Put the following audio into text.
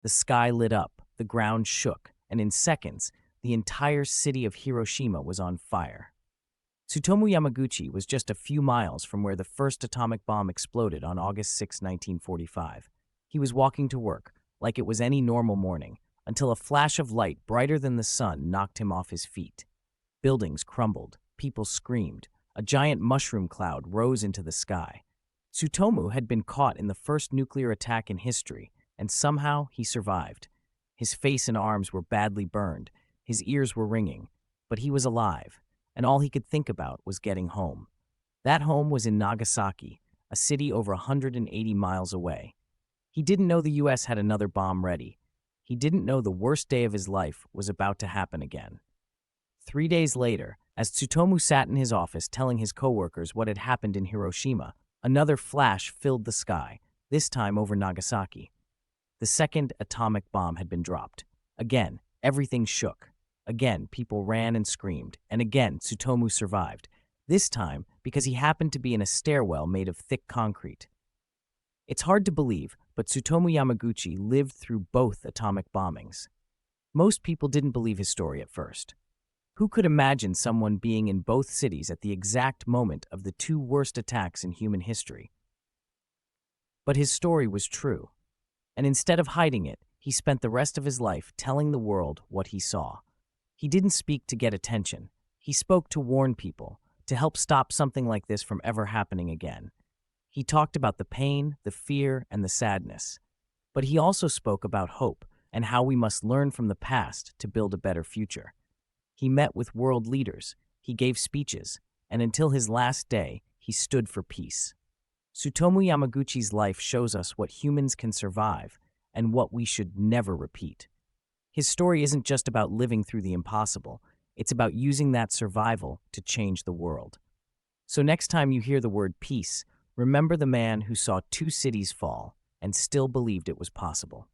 The sky lit up, the ground shook, and in seconds, the entire city of Hiroshima was on fire. Tsutomu Yamaguchi was just a few miles from where the first atomic bomb exploded on August 6, 1945. He was walking to work, like it was any normal morning, until a flash of light brighter than the sun knocked him off his feet. Buildings crumbled, people screamed, a giant mushroom cloud rose into the sky. Tsutomu had been caught in the first nuclear attack in history, and somehow he survived. His face and arms were badly burned, his ears were ringing, but he was alive, and all he could think about was getting home. That home was in Nagasaki, a city over 180 miles away. He didn't know the US had another bomb ready. He didn't know the worst day of his life was about to happen again. 3 days later, as Tsutomu sat in his office telling his coworkers what had happened in Hiroshima, another flash filled the sky, this time over Nagasaki. The second atomic bomb had been dropped. Again, everything shook. Again, people ran and screamed, and again, Tsutomu survived, this time because he happened to be in a stairwell made of thick concrete. It's hard to believe, but Tsutomu Yamaguchi lived through both atomic bombings. Most people didn't believe his story at first. Who could imagine someone being in both cities at the exact moment of the two worst attacks in human history? But his story was true, and instead of hiding it, he spent the rest of his life telling the world what he saw. He didn't speak to get attention. He spoke to warn people, to help stop something like this from ever happening again. He talked about the pain, the fear, and the sadness. But he also spoke about hope and how we must learn from the past to build a better future. He met with world leaders, he gave speeches, and until his last day, he stood for peace. Tsutomu Yamaguchi's life shows us what humans can survive and what we should never repeat. His story isn't just about living through the impossible, it's about using that survival to change the world. So next time you hear the word peace, remember the man who saw two cities fall and still believed it was possible.